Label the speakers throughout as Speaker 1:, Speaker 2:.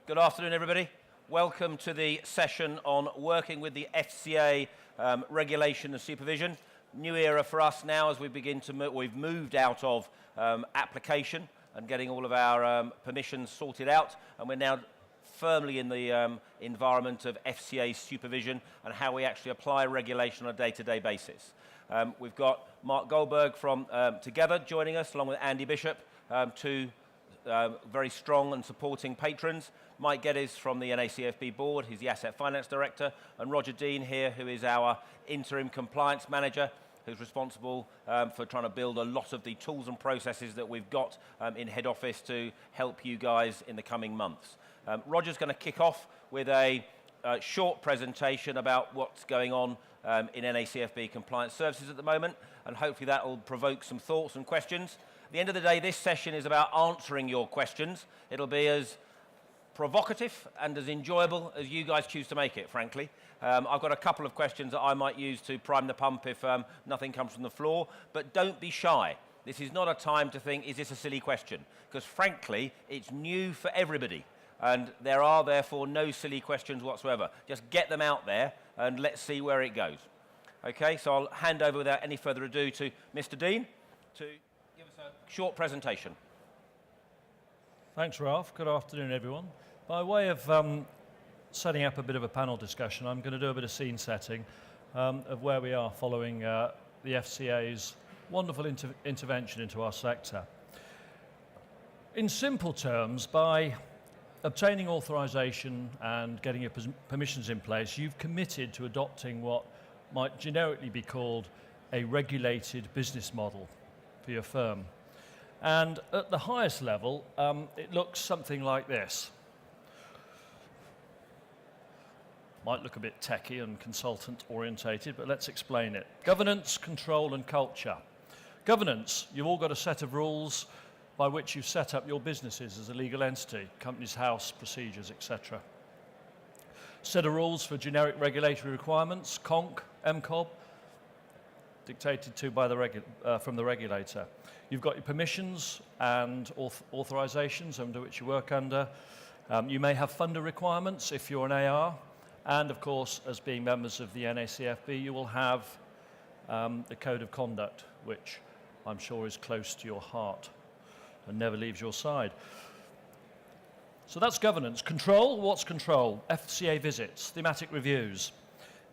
Speaker 1: Good afternoon, everybody. Welcome to the session on working with the FCA regulation and supervision. New era for us now as we begin to we've moved out of application and getting all of our permissions sorted out, and we're now firmly in the environment of FCA supervision and how we actually apply regulation on a day-to-day basis. We've got Marc Goldberg from Together joining us, along with Andy Bishop, two very strong and supporting patrons. Mike Geddes from the NACFB board, he's the Asset Finance Director, and Roger Deane here, who is our Interim Compliance Manager, who's responsible for trying to build a lot of the tools and processes that we've got in head office to help you guys in the coming months. Roger's going to kick off with a short presentation about what's going on in NACFB compliance services at the moment, and hopefully that will provoke some thoughts and questions. At the end of the day, this session is about answering your questions. It'll be as provocative and as enjoyable as you guys choose to make it, frankly. I've got a couple of questions that I might use to prime the pump if nothing comes from the floor, but don't be shy. This is not a time to think, is this a silly question? Because frankly, it's new for everybody, and there are therefore no silly questions whatsoever. Just get them out there and let's see where it goes. Okay, so I'll hand over without any further ado to Mr. Deane to give us a short presentation.
Speaker 2: Thanks, Ralph. Good afternoon, everyone. By way of setting up a bit of a panel discussion, I'm going to do a bit of scene setting of where we are following the FCA's wonderful intervention into our sector. In simple terms, by obtaining authorisation and getting your permissions in place, you've committed to adopting what might generically be called a regulated business model for your firm. And at the highest level, it looks something like this. Might look a bit techie and consultant orientated, but let's explain it. Governance, control and culture. Governance, you've all got a set of rules by which you set up your businesses as a legal entity, company's house, procedures, etc. Set of rules for generic regulatory requirements, CONC, MCOB, dictated to by from the regulator. You've got your permissions and authorisations under which you work under. You may have funder requirements if you're an AR. And of course, as being members of the NACFB, you will have the Code of Conduct, which I'm sure is close to your heart and never leaves your side. So that's governance. Control, what's control? FCA visits, thematic reviews,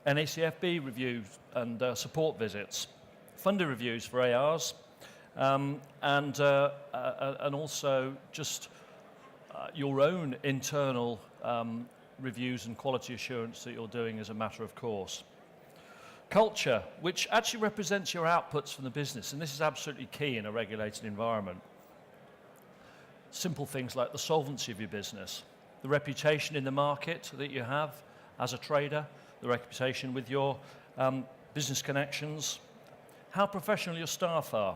Speaker 2: NACFB reviews and support visits, funder reviews for ARs, and also just your own internal reviews and quality assurance that you're doing as a matter of course. Culture, which actually represents your outputs from the business, and this is absolutely key in a regulated environment. Simple things like the solvency of your business, the reputation in the market that you have as a trader, the reputation with your business connections, how professional your staff are,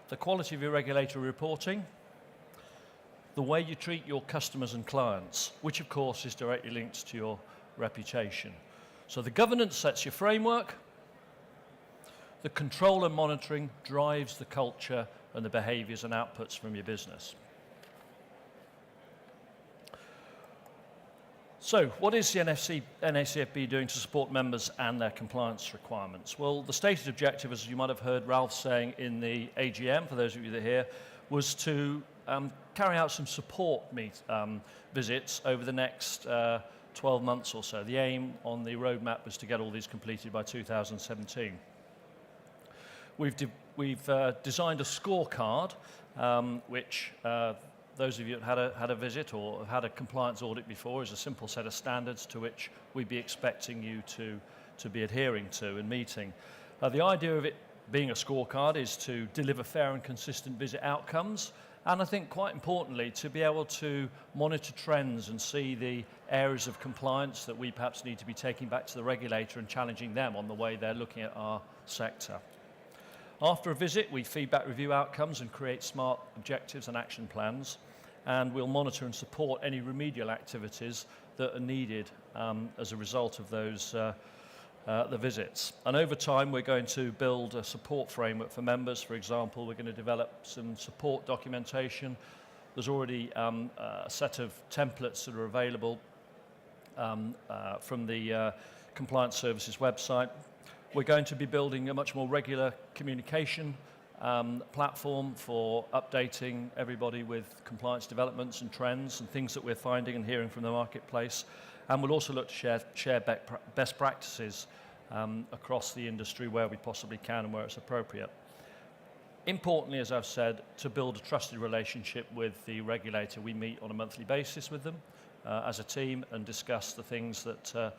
Speaker 2: the quality of your regulatory reporting, the way you treat your customers and clients, which of course is directly linked to your reputation. So the governance sets your framework, the control and monitoring drives the culture and the behaviours and outputs from your business. So what is the NACFB doing to support members and their compliance requirements? Well, the stated objective, as you might have heard Ralph saying in the AGM, for those of you that are here, was to carry out some support visits over the next 12 months or so. The aim on the roadmap was to get all these completed by 2017. We've designed a scorecard, which those of you that had a visit or have had a compliance audit before is a simple set of standards to which we'd be expecting you to be adhering to and meeting. The idea of it being a scorecard is to deliver fair and consistent visit outcomes, and I think quite importantly to be able to monitor trends and see the areas of compliance that we perhaps need to be taking back to the regulator and challenging them on the way they're looking at our sector. After a visit, we feedback review outcomes and create smart objectives and action plans, and we'll monitor and support any remedial activities that are needed as a result of those the visits. And over time, we're going to build a support framework for members. For example, we're going to develop some support documentation There's already a set of templates that are available from the Compliance Services website. We're going to be building a much more regular communication platform for updating everybody with compliance developments and trends and things that we're finding and hearing from the marketplace. And we'll also look to share best practices across the industry where we possibly can and where it's appropriate. Importantly, as I've said, to build a trusted relationship with the regulator. We meet on a monthly basis with them as a team and discuss the things that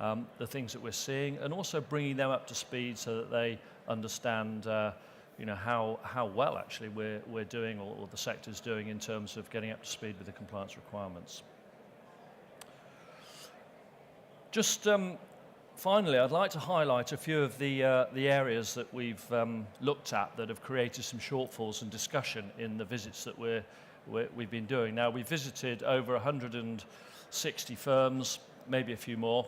Speaker 2: we're seeing, and also bringing them up to speed so that they understand how well actually we're doing, or the sector's doing, in terms of getting up to speed with the compliance requirements. Just finally, I'd like to highlight a few of the areas that we've looked at that have created some shortfalls and discussion in the visits that we've been doing. Now, we've visited over 160 firms, maybe a few more,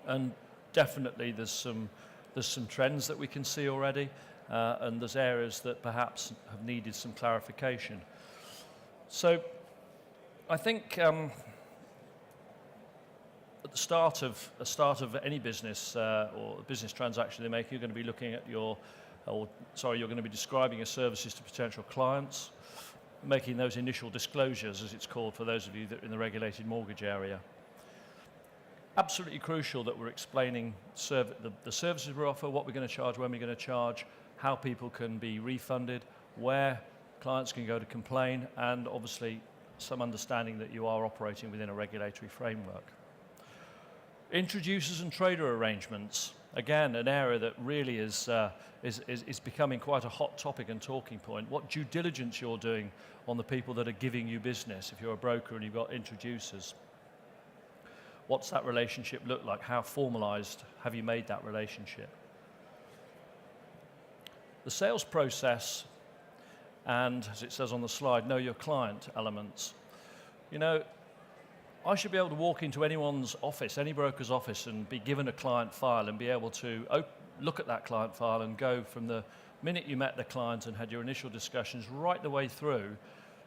Speaker 2: and definitely there's some trends that we can see already, and there's areas that perhaps have needed some clarification. So I think at the start of any business or business transaction they make, you're going to be looking at you're going to be describing your services to potential clients, making those initial disclosures, as it's called, for those of you that are in the regulated mortgage area. Absolutely crucial that we're explaining the services we offer, what we're going to charge, when we're going to charge, how people can be refunded, where clients can go to complain, and obviously some understanding that you are operating within a regulatory framework. Introducers and trader arrangements, again, an area that really is becoming quite a hot topic and talking point. What due diligence you're doing on the people that are giving you business, if you're a broker and you've got introducers. What's that relationship look like? How formalized have you made that relationship? The sales process, and as it says on the slide, know your client elements. You know, I should be able to walk into anyone's office, any broker's office, and be given a client file and be able to look at that client file and go from the minute you met the client and had your initial discussions right the way through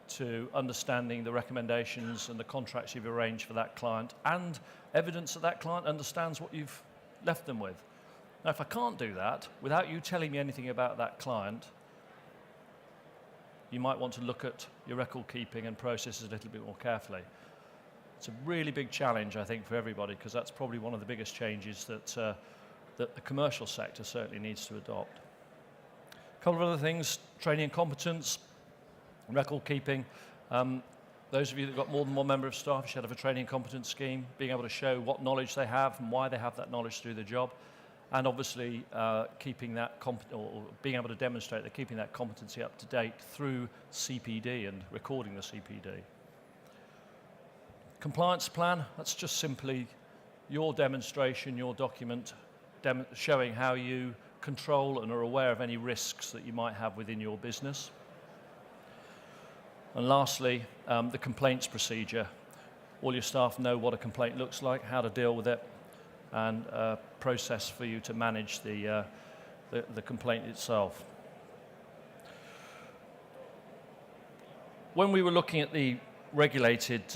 Speaker 2: to understanding the recommendations and the contracts you've arranged for that client, and evidence that that client understands what you've left them with. Now, if I can't do that without you telling me anything about that client, you might want to look at your record keeping and processes a little bit more carefully. It's a really big challenge, I think, for everybody, because that's probably one of the biggest changes that the commercial sector certainly needs to adopt. A couple of other things: training and competence, record keeping. Those of you that got more than one member of staff should have a training and competence scheme, being able to show what knowledge they have and why they have that knowledge to do the job, and obviously keeping that or being able to demonstrate that keeping that competency up to date through CPD and recording the CPD. Compliance plan, that's just simply your demonstration, your document showing how you control and are aware of any risks that you might have within your business. And lastly, the complaints procedure. All your staff know what a complaint looks like, how to deal with it, and a process for you to manage the complaint itself. When we were looking at the regulated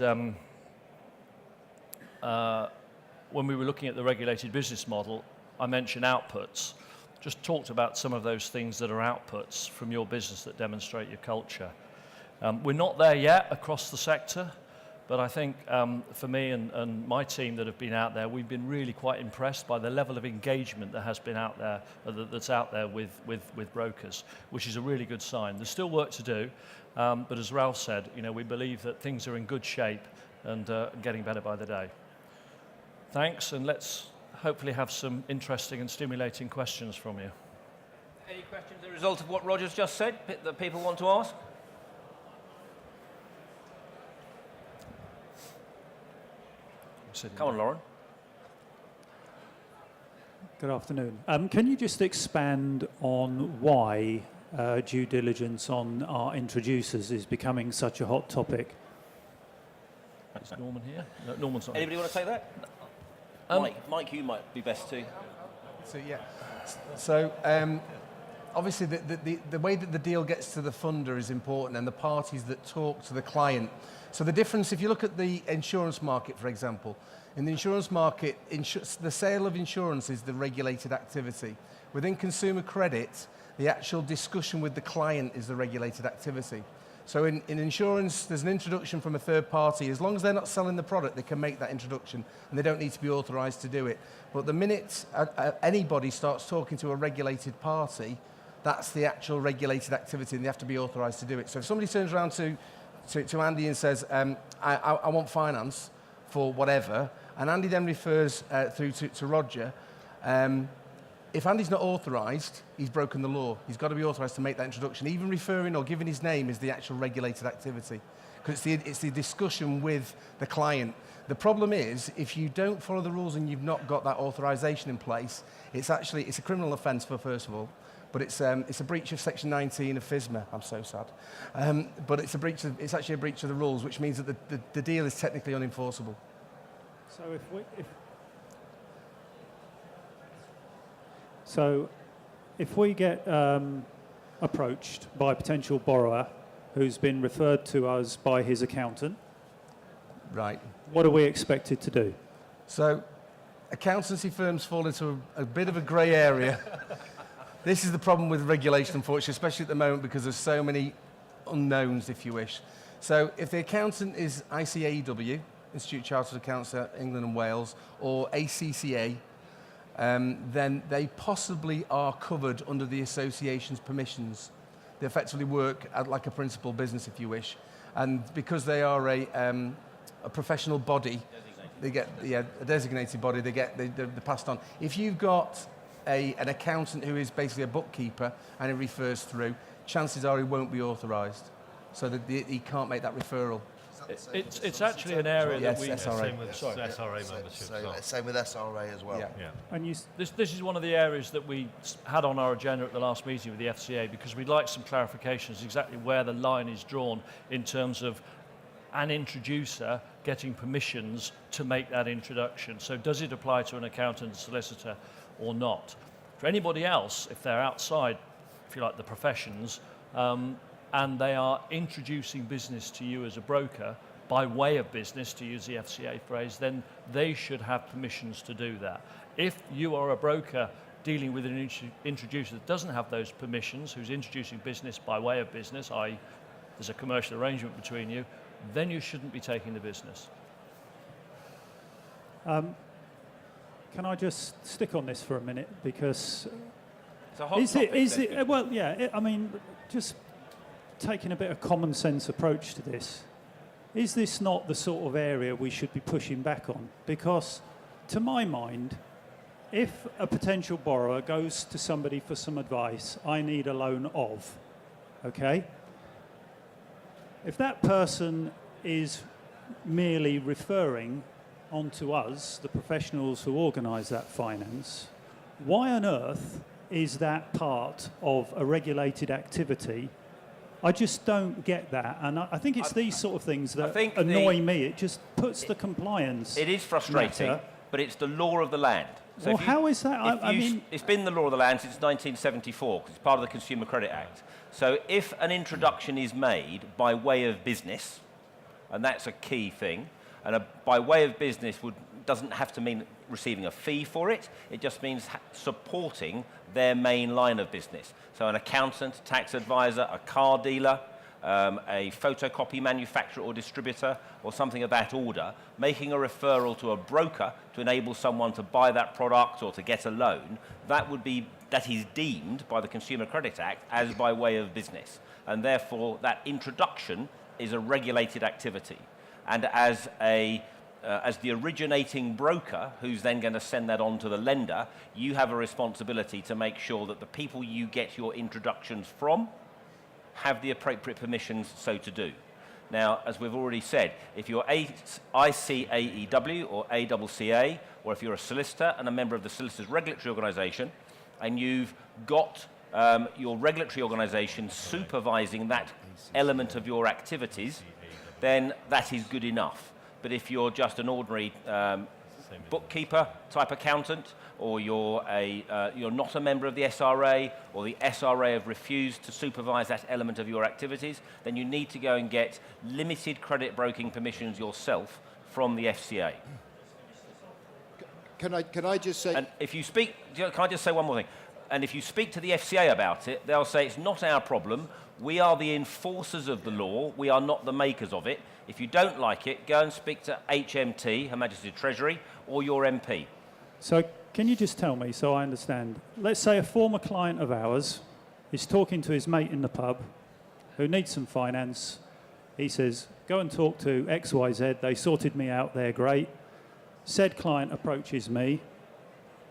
Speaker 2: business model, I mentioned outputs. Just talked about some of those things that are outputs from your business that demonstrate your culture. We're not there yet across the sector, but I think for me and my team that have been out there, we've been really quite impressed by the level of engagement that has been out there, that's out there with brokers, which is a really good sign. There's still work to do, but as Ralph said, you know, we believe that things are in good shape and getting better by the day. Thanks, and let's hopefully have some interesting and stimulating questions from you.
Speaker 1: Any questions as a result of what Roger's just said that people want to ask? Come on, Lauren.
Speaker 3: Good afternoon. Can you just expand on why due diligence on our introducers is becoming such a hot topic?
Speaker 2: Is Norman here? No, Norman's not.
Speaker 1: Anybody want to take that? Mike, you might be best too.
Speaker 4: So yeah, so obviously the way that the deal gets to the funder is important, and the parties that talk to the client. So the difference, if you look at the insurance market, for example, in the insurance market, the sale of insurance is the regulated activity. Within consumer credit, the actual discussion with the client is the regulated activity. So in insurance, there's an introduction from a third party. As long as they're not selling the product, they can make that introduction, and they don't need to be authorised to do it. But the minute anybody starts talking to a regulated party, that's the actual regulated activity, and they have to be authorised to do it. So if somebody turns around to Andy and says, I want finance for whatever, and Andy then refers through to Roger, if Andy's not authorised, he's broken the law. He's got to be authorised to make that introduction. Even referring or giving his name is the actual regulated activity, because it's the discussion with the client. The problem is, if you don't follow the rules and you've not got that authorisation in place, it's a criminal offence first of all, but it's a breach of Section 19 of FSMA. I'm so sad. But it's actually a breach of the rules, which means that the deal is technically unenforceable.
Speaker 3: So if we get approached by a potential borrower who's been referred to us by his accountant,
Speaker 4: right,
Speaker 3: what are we expected to do?
Speaker 4: So accountancy firms fall into a bit of a grey area. This is the problem with regulation, unfortunately, especially at the moment, because there's so many unknowns, if you wish. So if the accountant is ICAEW, Institute of Chartered Accountants England and Wales, or ACCA, then they possibly are covered under the association's permissions. They effectively work like a principal business, if you wish. And because they are a professional body, they get a designated body, they're passed on. If you've got an accountant who is basically a bookkeeper and it refers through, chances are he won't be authorised, so that he can't make that referral.
Speaker 2: It's actually an area that we...
Speaker 5: Same with SRA membership. Same with SRA as well.
Speaker 4: Yeah.
Speaker 3: And
Speaker 2: This is one of the areas that we had on our agenda at the last meeting with the FCA, because we'd like some clarifications exactly where the line is drawn in terms of an introducer getting permissions to make that introduction. So does it apply to an accountant, solicitor, or not? For anybody else, if they're outside, if you like, the professions, and they are introducing business to you as a broker by way of business, to use the FCA phrase, then they should have permissions to do that. If you are a broker dealing with an introducer that doesn't have those permissions, who's introducing business by way of business, i.e. there's a commercial arrangement between you, then you shouldn't be taking the business.
Speaker 3: can I just stick on this for a minute, because
Speaker 1: it's a hot topic,
Speaker 3: well, yeah, I mean, just taking a bit of common sense approach to this, is this not the sort of area we should be pushing back on? Because to my mind, if a potential borrower goes to somebody for some advice, I need a loan of, okay? If that person is merely referring onto us, the professionals who organise that finance, why on earth is that part of a regulated activity? I just don't get that, and I think it's these sort of things that annoy me. It just puts the compliance.
Speaker 1: It is frustrating,
Speaker 3: matter.
Speaker 1: but it's the law of the land. So
Speaker 3: well, how is that? I mean,
Speaker 1: it's been the law of the land since 1974, because it's part of the Consumer Credit Act. So if an introduction is made by way of business, and that's a key thing, and by way of business doesn't have to mean receiving a fee for it. It just means supporting their main line of business. So an accountant, tax advisor, a car dealer, a photocopy manufacturer or distributor, or something of that order, making a referral to a broker to enable someone to buy that product or to get a loan, that is deemed by the Consumer Credit Act as by way of business. And therefore, that introduction is a regulated activity. And as the originating broker, who's then going to send that on to the lender, you have a responsibility to make sure that the people you get your introductions from have the appropriate permissions so to do. Now, as we've already said, if you're ICAEW or ACCA, or if you're a solicitor and a member of the Solicitors Regulatory Organisation, and you've got your regulatory organisation supervising that element of your activities, then that is good enough. But if you're just an ordinary bookkeeper type accountant, or you're not a member of the SRA, or the SRA have refused to supervise that element of your activities, then you need to go and get limited credit broking permissions yourself from the FCA.
Speaker 6: Can I just say...
Speaker 1: And if you speak... Can I just say one more thing? And if you speak to the FCA about it, they'll say it's not our problem. We are the enforcers of the law. We are not the makers of it. If you don't like it, go and speak to HMT, Her Majesty's Treasury, or your MP.
Speaker 3: So can you just tell me, so I understand, let's say a former client of ours is talking to his mate in the pub who needs some finance. He says, go and talk to XYZ. They sorted me out. They're great. Said client approaches me.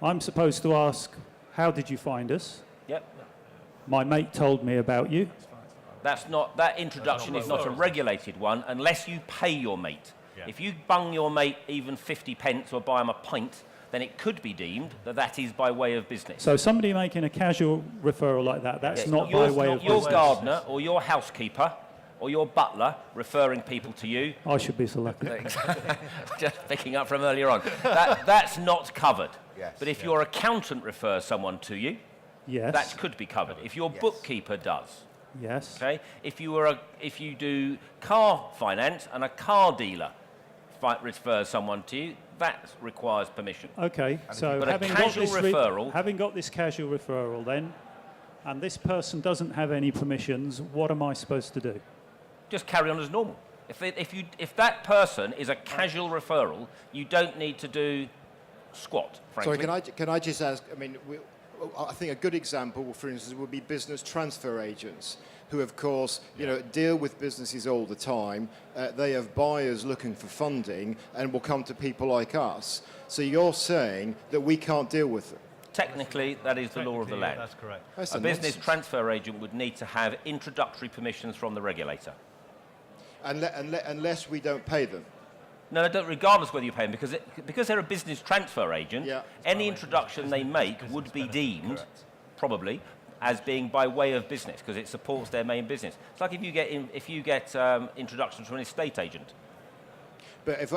Speaker 3: I'm supposed to ask, how did you find us?
Speaker 1: Yep.
Speaker 3: My mate told me about you.
Speaker 1: That introduction is not a regulated one unless you pay your mate. Yeah. If you bung your mate even 50 pence or buy him a pint, then it could be deemed that that is by way of business.
Speaker 3: So somebody making a casual referral like that, that's not by way of business.
Speaker 1: Your gardener or your housekeeper or your butler referring people to you.
Speaker 3: I should be selected.
Speaker 1: Just picking up from earlier on. That's not covered.
Speaker 5: Yes.
Speaker 1: But if your accountant refers someone to you,
Speaker 3: yes,
Speaker 1: that could be covered. If your bookkeeper does.
Speaker 3: Yes.
Speaker 1: Okay. If you do car finance and a car dealer refers someone to you, that requires permission.
Speaker 3: Okay. So
Speaker 1: but having
Speaker 3: got this casual referral then, and this person doesn't have any permissions, what am I supposed to do?
Speaker 1: Just carry on as normal. If that person is a casual referral, you don't need to do squat, frankly.
Speaker 6: Sorry, can I just ask, I mean, I think a good example, for instance, would be business transfer agents who, of course, deal with businesses all the time. They have buyers looking for funding and will come to people like us. So you're saying that we can't deal with them?
Speaker 1: Technically, that is the law of the land.
Speaker 2: That's correct.
Speaker 1: A business transfer agent would need to have introductory permissions from the regulator.
Speaker 6: Unless we don't pay them?
Speaker 1: No, don't, regardless whether you pay them, because they're a business transfer agent, any introduction they make would be deemed, probably, as being by way of business, because it supports their main business. It's like if you get introductions from an estate agent.
Speaker 6: But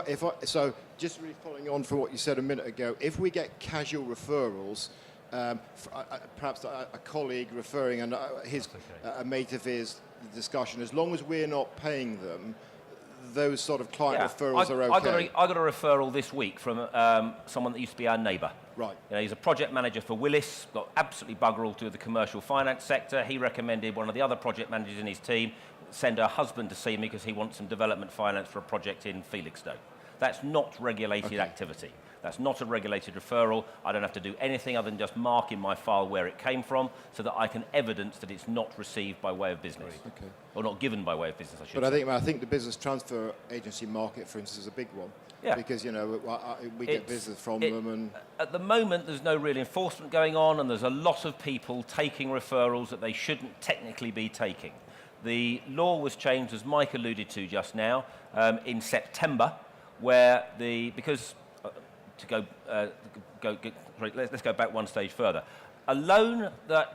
Speaker 6: so just really following on from what you said a minute ago, if we get casual referrals, perhaps a colleague referring a mate of his discussion, as long as we're not paying them, those sort of client referrals are okay.
Speaker 1: I got a referral this week from someone that used to be our neighbour.
Speaker 6: Right.
Speaker 1: He's a project manager for Willis, got absolutely bugger all to do with the commercial finance sector. He recommended one of the other project managers in his team send her husband to see me because he wants some development finance for a project in Felixstowe. That's not regulated activity. That's not a regulated referral. I don't have to do anything other than just mark in my file where it came from so that I can evidence that it's not received by way of business. Okay. Or not given by way of business, I should say.
Speaker 6: But I think the business transfer agency market, for instance, is a big one. Yeah. Because, we get business from them. And
Speaker 1: at the moment, there's no real enforcement going on, and there's a lot of people taking referrals that they shouldn't technically be taking. The law was changed, as Mike alluded to just now, in September, where let's go back one stage further. A loan that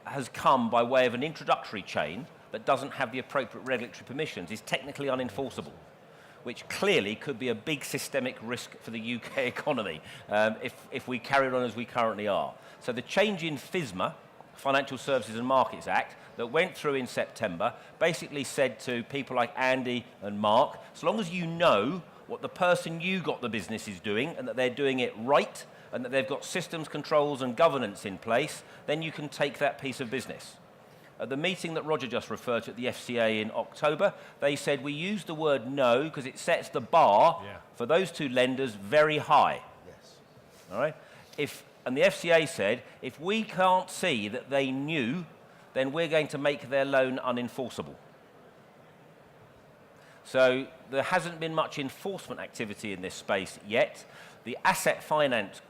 Speaker 1: has come by way of an introductory chain that doesn't have the appropriate regulatory permissions is technically unenforceable, which clearly could be a big systemic risk for the UK economy if we carry on as we currently are. So the change in FSMA, Financial Services and Markets Act, that went through in September, basically said to people like Andy and Marc, as long as you know what the person you got the business is doing and that they're doing it right and that they've got systems, controls and governance in place, then you can take that piece of business. At the meeting that Roger just referred to at the FCA in October, they said we use the word no because it sets the bar for those two lenders very high.
Speaker 5: Yes.
Speaker 1: All right? And the FCA said, if we can't see that they knew, then we're going to make their loan unenforceable. So there hasn't been much enforcement activity in this space yet. The asset finance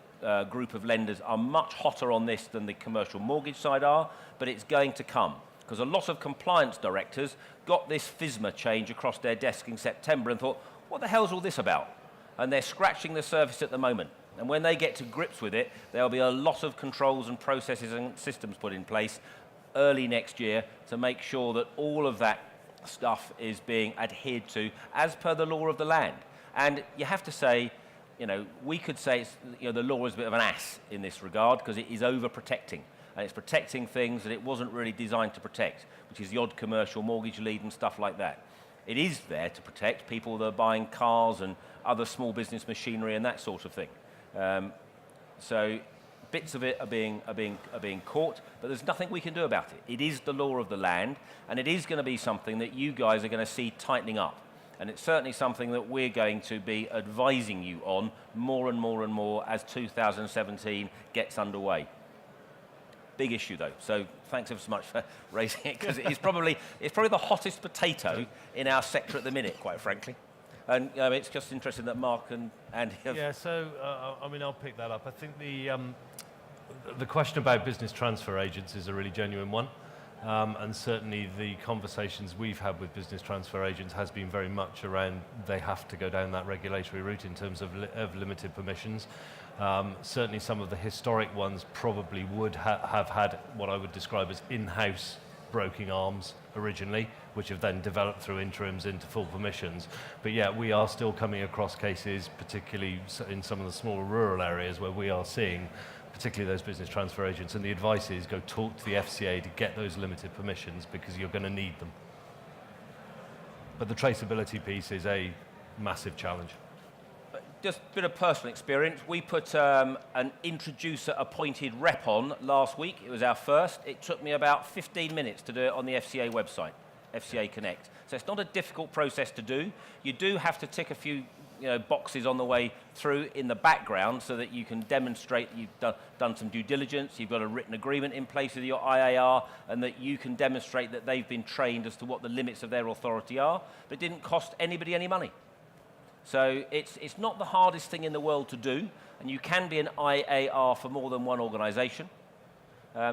Speaker 1: group of lenders are much hotter on this than the commercial mortgage side are, but it's going to come because a lot of compliance directors got this FSMA change across their desk in September and thought, what the hell's all this about? And they're scratching the surface at the moment. And when they get to grips with it, there'll be a lot of controls and processes and systems put in place early next year to make sure that all of that stuff is being adhered to as per the law of the land. And you have to say, we could say it's, the law is a bit of an ass in this regard because it is overprotecting. And it's protecting things that it wasn't really designed to protect, which is the odd commercial mortgage lead and stuff like that. It is there to protect people that are buying cars and other small business machinery and that sort of thing. So bits of it are being caught, but there's nothing we can do about it. It is the law of the land, and it is going to be something that you guys are going to see tightening up. And it's certainly something that we're going to be advising you on more and more and more as 2017 gets underway. Big issue though, so thanks ever so much for raising it, because it's probably the hottest potato in our sector at the minute, quite frankly. And it's just interesting that Marc and Andy have...
Speaker 7: Yeah, so, I'll pick that up. I think the question about business transfer agents is a really genuine one. And certainly the conversations we've had with business transfer agents has been very much around they have to go down that regulatory route in terms of limited permissions. Certainly some of the historic ones probably would have had what I would describe as in-house broking arms originally, which have then developed through interims into full permissions. But yeah, we are still coming across cases, particularly in some of the smaller rural areas where we are seeing particularly those business transfer agents, and the advice is go talk to the FCA to get those limited permissions because you're going to need them. But the traceability piece is a massive challenge.
Speaker 1: Just a bit of personal experience. We put an introducer-appointed rep on last week. It was our first. It took me about 15 minutes to do it on the FCA website, FCA Connect. So it's not a difficult process to do. You do have to tick a few boxes on the way through in the background so that you can demonstrate that you've done some due diligence, you've got a written agreement in place with your IAR, and that you can demonstrate that they've been trained as to what the limits of their authority are, but it didn't cost anybody any money. So it's not the hardest thing in the world to do, and you can be an IAR for more than one organisation.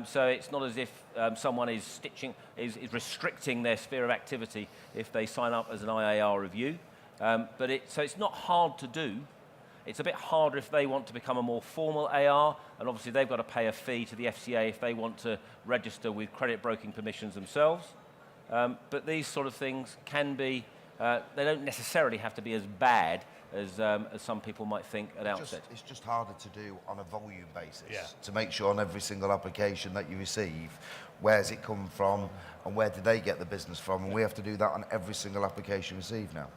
Speaker 1: So it's not as if someone is restricting their sphere of activity if they sign up as an IAR review. So it's not hard to do. It's a bit harder if they want to become a more formal AR, and obviously they've got to pay a fee to the FCA if they want to register with credit broking permissions themselves. But these sort of things can be, they don't necessarily have to be as bad as some people might think at outset.
Speaker 5: It's just harder to do on a volume basis, to make sure on every single application that you receive, where's it come from and where did they get the business from, and we have to do that on every single application received now.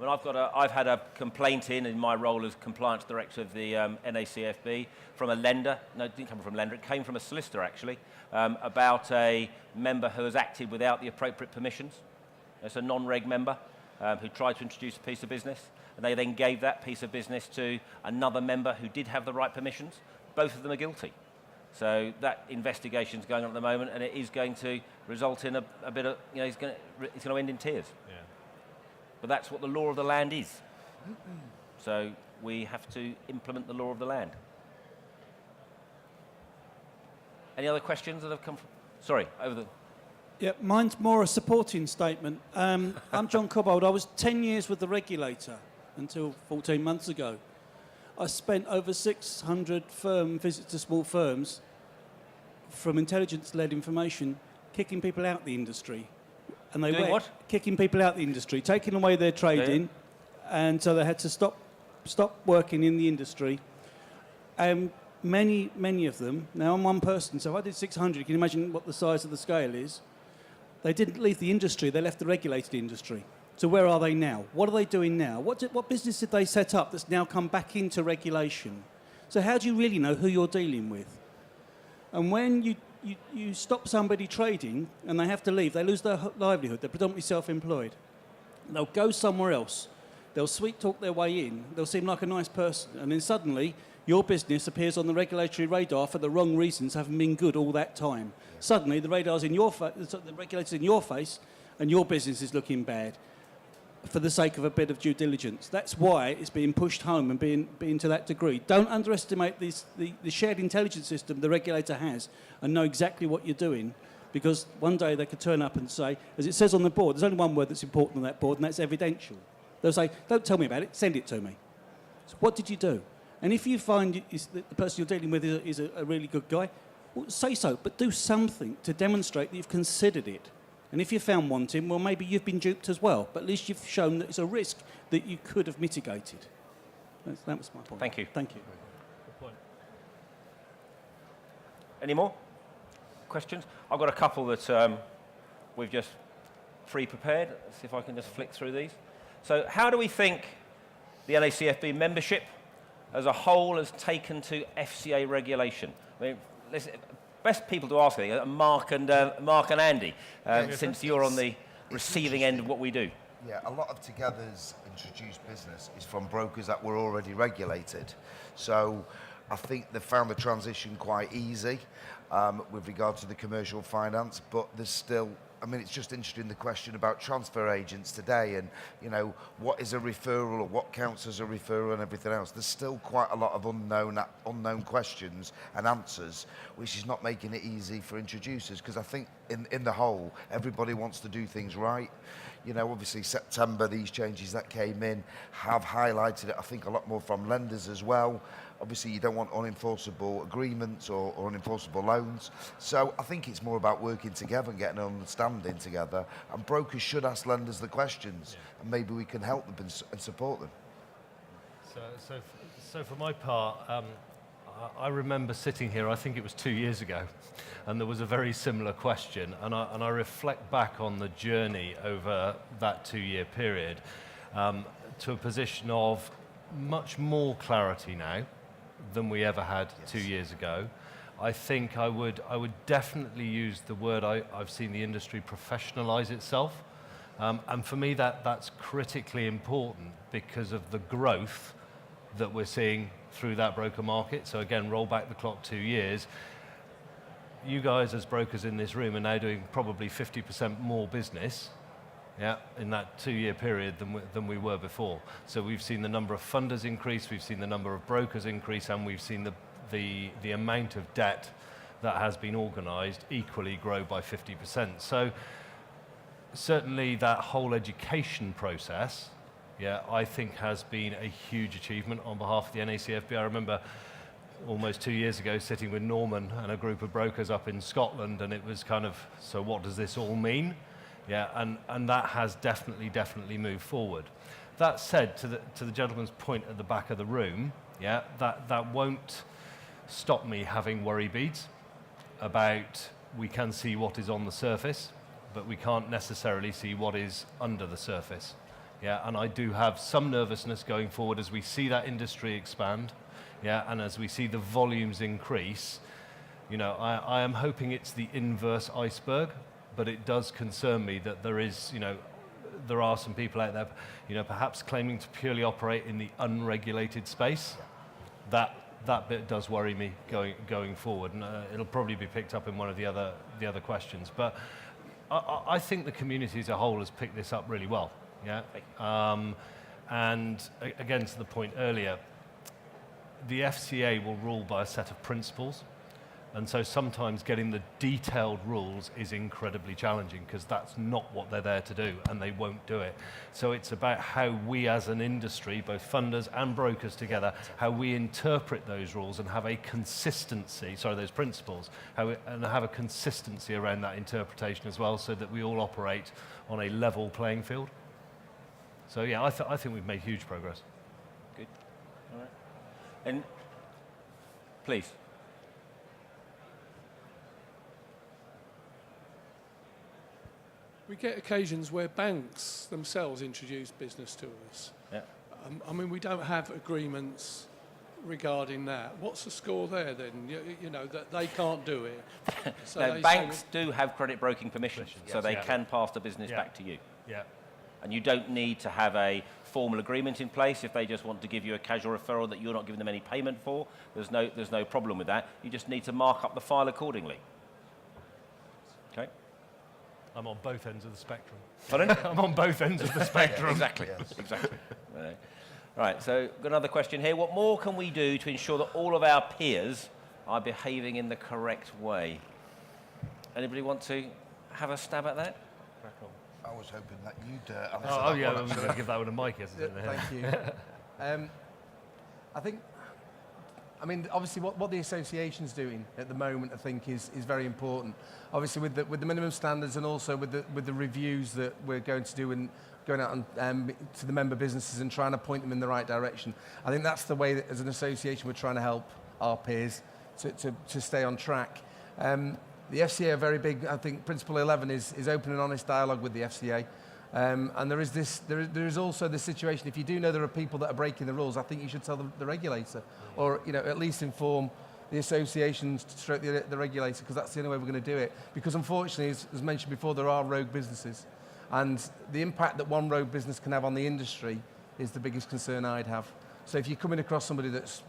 Speaker 1: I mean, I've had a complaint in my role as compliance director of the NACFB from a lender. No, it didn't come from a lender. It came from a solicitor, actually, about a member who has acted without the appropriate permissions. It's a non-reg member who tried to introduce a piece of business, and they then gave that piece of business to another member who did have the right permissions. Both of them are guilty. So that investigation's going on at the moment, and it is going to result in a bit of, it's going to end in tears. Yeah. But that's what the law of the land is. So we have to implement the law of the land. Any other questions that have come from? Sorry, over the...
Speaker 8: Yeah, mine's more a supporting statement. I'm John Cobbold. I was 10 years with the regulator until 14 months ago. I spent over 600 visits to small firms from intelligence-led information, kicking people out the industry. And they were kicking people out the industry, taking away their trading, and so they had to stop working in the industry. Many of them, now I'm one person, so if I did 600, you can imagine what the size of the scale is. They didn't leave the industry, they left the regulated industry. So where are they now? What are they doing now? What business did they set up that's now come back into regulation? So how do you really know who you're dealing with? And when you stop somebody trading and they have to leave, they lose their livelihood, they're predominantly self-employed. They'll go somewhere else, they'll sweet talk their way in, they'll seem like a nice person, and then suddenly your business appears on the regulatory radar for the wrong reasons, having been good all that time. Suddenly the radar's in your the regulator's in your face and your business is looking bad for the sake of a bit of due diligence. That's why it's being pushed home and being to that degree. Don't underestimate the shared intelligence system the regulator has and know exactly what you're doing, because one day they could turn up and say, as it says on the board, there's only one word that's important on that board, and that's evidential. They'll say, don't tell me about it, send it to me. So what did you do? And if you find that the person you're dealing with is a really good guy, well, say so, but do something to demonstrate that you've considered it. And if you're found wanting, well, maybe you've been duped as well, but at least you've shown that it's a risk that you could have mitigated. That was my point.
Speaker 1: Thank you.
Speaker 8: Thank you.
Speaker 2: Good point.
Speaker 1: Any more questions? I've got a couple that we've just pre-prepared. Let's see if I can just flick through these. So how do we think the NACFB membership as a whole has taken to FCA regulation? I mean, best people to ask are Marc and Andy, since you're on the receiving end of what we do.
Speaker 5: Yeah, a lot of Together's introduced business is from brokers that were already regulated. So I think they found the transition quite easy with regard to the commercial finance, but there's still, I mean, it's just interesting the question about transfer agents today and, you know, what is a referral or what counts as a referral and everything else. There's still quite a lot of unknown questions and answers, which is not making it easy for introducers, because I think in the whole, everybody wants to do things right. You know, obviously September, these changes that came in have highlighted it, I think, a lot more from lenders as well. Obviously, you don't want unenforceable agreements or unenforceable loans. So I think it's more about working together and getting an understanding together. And brokers should ask lenders the questions, and maybe we can help them and support them.
Speaker 7: So for my part, I remember sitting here, I think it was 2 years ago, and there was a very similar question, and I reflect back on the journey over that 2-year period to a position of much more clarity now than we ever had 2 years ago. I think I would definitely use the word I've seen the industry professionalise itself, and for me that's critically important because of the growth that we're seeing through that broker market. So again, roll back the clock 2 years. You guys as brokers in this room are now doing probably 50% more business, in that 2-year period than we were before. So we've seen the number of funders increase, we've seen the number of brokers increase, and we've seen the amount of debt that has been organised equally grow by 50%. So certainly that whole education process, I think has been a huge achievement on behalf of the NACFB. I remember almost 2 years ago sitting with Norman and a group of brokers up in Scotland, and it was kind of, so what does this all mean? And that has definitely moved forward. That said, to the gentleman's point at the back of the room, that won't stop me having worry beads about we can see what is on the surface, but we can't necessarily see what is under the surface. And I do have some nervousness going forward as we see that industry expand, and as we see the volumes increase. You know, I am hoping it's the inverse iceberg, but it does concern me that there are some people out there, perhaps claiming to purely operate in the unregulated space. That bit does worry me going forward, and it'll probably be picked up in one of the other questions. But I think the community as a whole has picked this up really well. And again, to the point earlier, the FCA will rule by a set of principles. And so sometimes getting the detailed rules is incredibly challenging because that's not what they're there to do, and they won't do it. So it's about how we as an industry, both funders and brokers together, how we interpret those rules and have a consistency, those principles, and have a consistency around that interpretation as well, so that we all operate on a level playing field. So I think we've made huge progress.
Speaker 1: Good. All right. And please.
Speaker 9: We get occasions where banks themselves introduce business to us. I mean, we don't have agreements regarding that. What's the score there then? You know, that they can't do it. So
Speaker 1: now, banks do have credit broking permission, so they can pass the business back to you. And you don't need to have a formal agreement in place. If they just want to give you a casual referral that you're not giving them any payment for, there's no problem with that. You just need to mark up the file accordingly. Okay.
Speaker 7: I'm on both ends of the spectrum.
Speaker 1: Pardon?
Speaker 7: I'm on both ends of the spectrum.
Speaker 1: Exactly. Right, so got another question here. What more can we do to ensure that all of our peers are behaving in the correct way? Anybody want to have a stab at that?
Speaker 5: I was hoping that you'd answer
Speaker 7: I'm going to give that one to Mike.
Speaker 4: Thank you. I think I mean, obviously, what the association's doing at the moment, I think, is very important. Obviously, with the minimum standards and also with the reviews that we're going to do and going out and, to the member businesses and trying to point them in the right direction. I think that's the way that, as an association, we're trying to help our peers to stay on track. The FCA are very big. I think Principle 11 is open and honest dialogue with the FCA. And there is also this situation, if you do know there are people that are breaking the rules, I think you should tell the regulator, or at least inform the associations stroke the regulator, because that's the only way we're going to do it. Because unfortunately, as mentioned before, there are rogue businesses, and the impact that one rogue business can have on the industry is the biggest concern I'd have. So if you're coming across somebody that's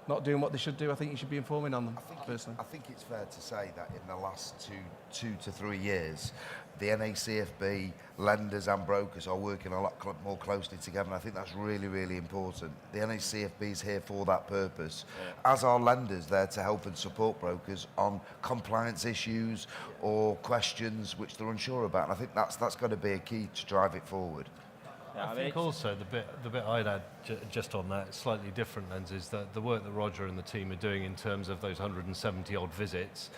Speaker 4: not doing what they should do, I think you should be informing on them, personally.
Speaker 5: I think it's fair to say that in the last two to 3 years, the NACFB, lenders and brokers are working a lot more closely together, and I think that's really, really important. The NACFB is here for that purpose, as are lenders there to help and support brokers on compliance issues or questions which they're unsure about, and I think that's going to be a key to drive it forward.
Speaker 7: I think also the bit I'd add just on that slightly different lens is that the work that Roger and the team are doing in terms of those 170 odd visits,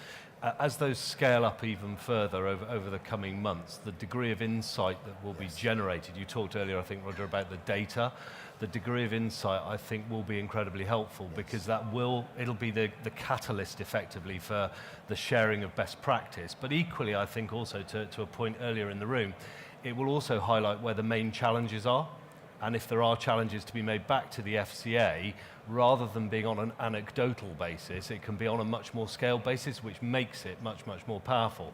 Speaker 7: as those scale up even further over the coming months, the degree of insight that will be generated, you talked earlier, I think, Roger, about the data, the degree of insight, I think, will be incredibly helpful, because it'll be the catalyst effectively for the sharing of best practice. But equally, I think also to a point earlier in the room, it will also highlight where the main challenges are, and if there are challenges to be made back to the FCA, rather than being on an anecdotal basis, it can be on a much more scale basis, which makes it much, much more powerful.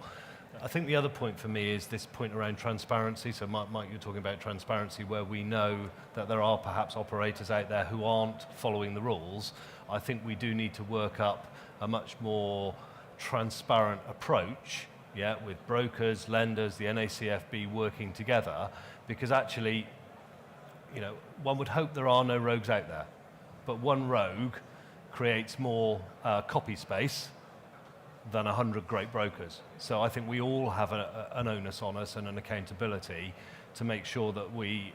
Speaker 7: I think the other point for me is this point around transparency. So Mike, you're talking about transparency where we know that there are perhaps operators out there who aren't following the rules. I think we do need to work up a much more transparent approach, with brokers, lenders, the NACFB working together, because actually, one would hope there are no rogues out there. But one rogue creates more copy space than 100 great brokers. So I think we all have an onus on us and an accountability to make sure that we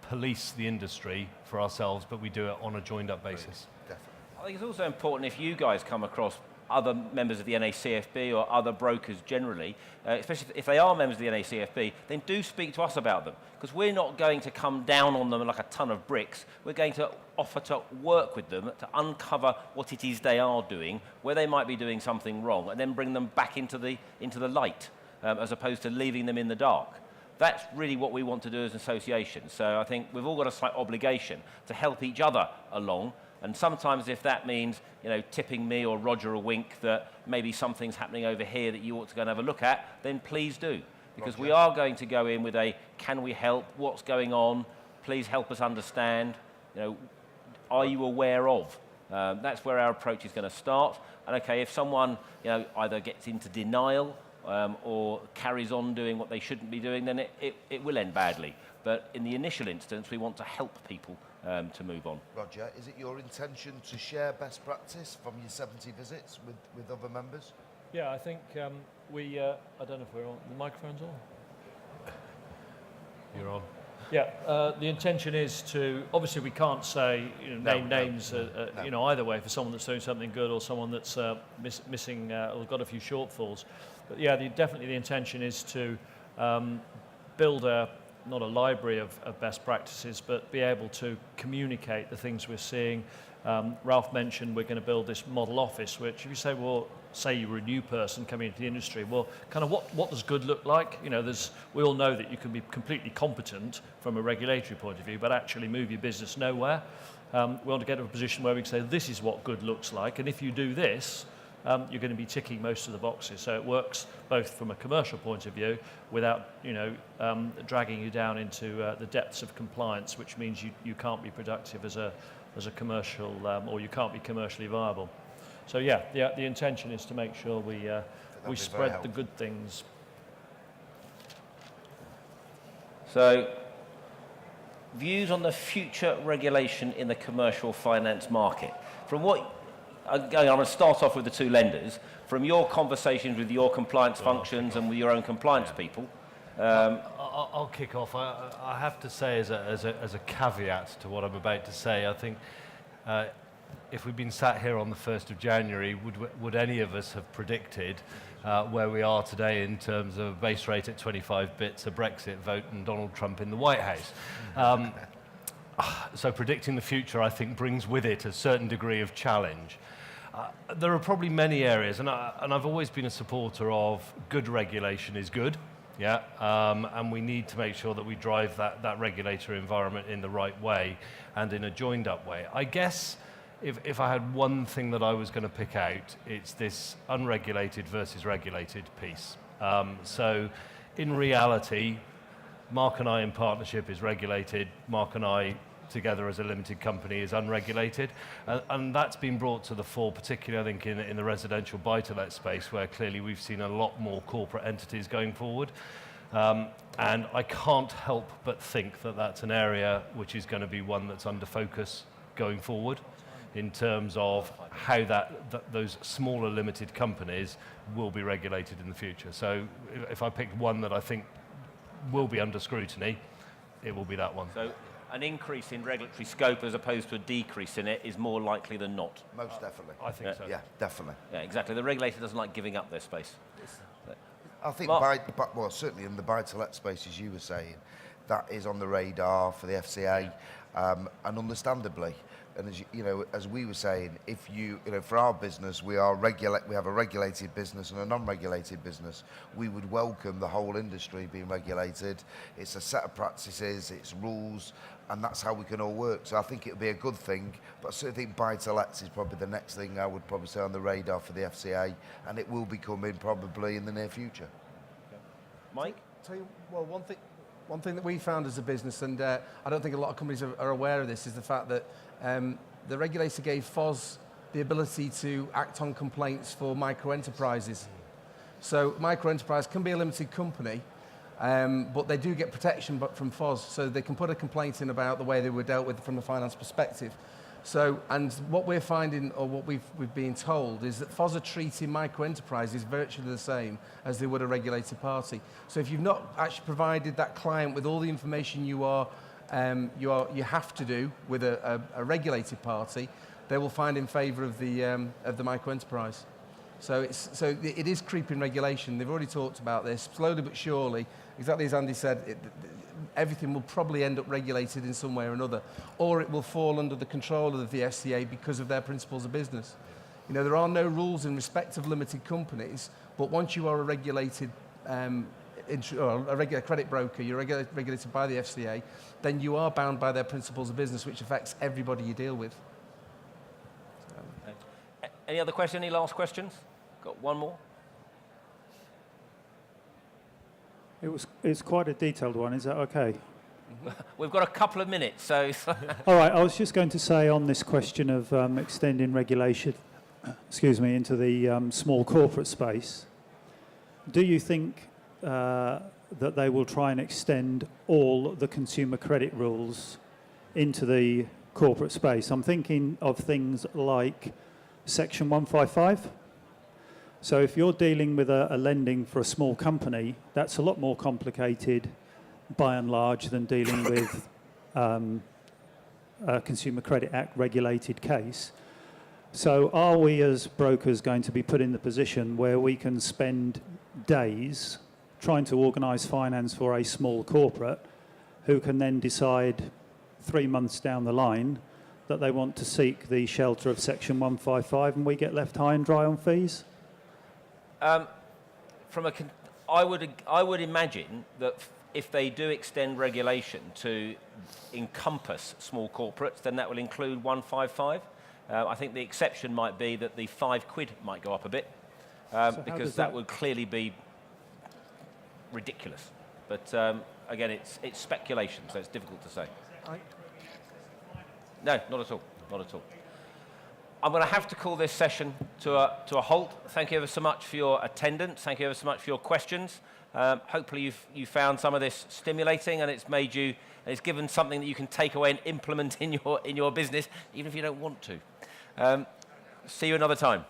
Speaker 7: police the industry for ourselves, but we do it on a joined-up basis.
Speaker 5: Definitely.
Speaker 1: I think it's also important if you guys come across other members of the NACFB or other brokers generally, especially if they are members of the NACFB, then do speak to us about them, because we're not going to come down on them like a ton of bricks. We're going to offer to work with them to uncover what it is they are doing, where they might be doing something wrong, and then bring them back into the light, as opposed to leaving them in the dark. That's really what we want to do as an association. So I think we've all got a slight obligation to help each other along. And sometimes if that means, tipping me or Roger a wink that maybe something's happening over here that you ought to go and have a look at, then please do. Because we are going to go in with can we help? What's going on? Please help us understand. Are you aware of? That's where our approach is going to start. And okay, if someone, either gets into denial or carries on doing what they shouldn't be doing, then it will end badly. But in the initial instance, we want to help people to move on.
Speaker 5: Roger, is it your intention to share best practice from your 70 visits with other members?
Speaker 2: Yeah, I think I don't know if we're on, the microphone's on?
Speaker 7: You're on.
Speaker 2: Yeah, the intention is to, obviously we can't say, name names, either way for someone that's doing something good or someone that's missing or got a few shortfalls. But yeah, definitely the intention is to build not a library of best practices, but be able to communicate the things we're seeing. Ralph mentioned we're going to build this model office, which if you say, well, say you were a new person coming into the industry, well, kind of what does good look like? We all know that you can be completely competent from a regulatory point of view, but actually move your business nowhere. We want to get to a position where we can say, this is what good looks like, and if you do this, you're going to be ticking most of the boxes. So it works both from a commercial point of view without, dragging you down into the depths of compliance, which means you can't be productive as a commercial, or you can't be commercially viable. So the intention is to make sure we spread the good things.
Speaker 1: So, views on the future regulation in the commercial finance market. From what I'm going to start off with the two lenders. From your conversations with your compliance functions and with your own compliance people.
Speaker 7: I'll kick off. I have to say, as a caveat to what I'm about to say, I think if we'd been sat here on the 1st of January, would any of us have predicted where we are today in terms of a base rate at 25 bits, a Brexit vote, and Donald Trump in the White House? So predicting the future, I think, brings with it a certain degree of challenge. There are probably many areas, and I've always been a supporter of good regulation is good, and we need to make sure that we drive that regulatory environment in the right way and in a joined-up way. I guess if I had one thing that I was going to pick out, it's this unregulated versus regulated piece. So in reality, Marc and I in partnership is regulated, Marc and I together as a limited company is unregulated, and that's been brought to the fore, particularly I think in the residential buy-to-let space, where clearly we've seen a lot more corporate entities going forward, and I can't help but think that that's an area which is going to be one that's under focus going forward in terms of how those smaller limited companies will be regulated in the future. So if I picked one that I think will be under scrutiny, it will be that one.
Speaker 1: So an increase in regulatory scope as opposed to a decrease in it is more likely than not.
Speaker 5: Most definitely.
Speaker 7: I think so.
Speaker 5: Yeah, definitely.
Speaker 1: Yeah, exactly. The regulator doesn't like giving up their space.
Speaker 5: I think,
Speaker 1: Marc?
Speaker 5: well, certainly in the buy-to-let space, as you were saying, that is on the radar for the FCA, and understandably. And as as we were saying, if for our business, we have a regulated business and a non-regulated business. We would welcome the whole industry being regulated. It's a set of practices, it's rules, and that's how we can all work. So I think it would be a good thing, but I certainly think buy-to-lets is probably the next thing I would probably say on the radar for the FCA, and it will be coming probably in the near future.
Speaker 1: Mike?
Speaker 4: Tell you, well, one thing that we found as a business, and I don't think a lot of companies are aware of this, is the fact that the regulator gave FOS the ability to act on complaints for micro-enterprises. So micro-enterprise can be a limited company, but they do get protection from FOS, so they can put a complaint in about the way they were dealt with from a finance perspective. So, and what we're finding, or what we've been told, is that FOS are treating micro-enterprises virtually the same as they would a regulated party. So if you've not actually provided that client with all the information you have to do with a regulated party, they will find in favour of the micro-enterprise. So it is creeping regulation. They've already talked about this, slowly but surely. Exactly as Andy said, everything will probably end up regulated in some way or another, or it will fall under the control of the FCA because of their principles of business. There are no rules in respect of limited companies, but once you are a regulated or a regular credit broker, you're regulated by the FCA, then you are bound by their principles of business, which affects everybody you deal with.
Speaker 1: Any other questions? Any last questions? Got one more?
Speaker 3: It's quite a detailed one. Is that okay?
Speaker 1: We've got a couple of minutes, so...
Speaker 3: All right, I was just going to say on this question of extending regulation, into the small corporate space, do you think that they will try and extend all the consumer credit rules into the corporate space? I'm thinking of things like Section 155. So if you're dealing with a lending for a small company, that's a lot more complicated by and large than dealing with a Consumer Credit Act regulated case. So are we as brokers going to be put in the position where we can spend days trying to organise finance for a small corporate who can then decide 3 months down the line that they want to seek the shelter of Section 155 and we get left high and dry on fees?
Speaker 1: I would imagine that if they do extend regulation to encompass small corporates, then that will include 155. I think the exception might be that the £5 might go up a bit, because that would clearly be ridiculous. But again, it's speculation, so it's difficult to say. No, not at all. Not at all. I'm going to have to call this session to a halt. Thank you ever so much for your attendance. Thank you ever so much for your questions. Hopefully you found some of this stimulating, and it's made you, and it's given something that you can take away and implement in your business, even if you don't want to. See you another time.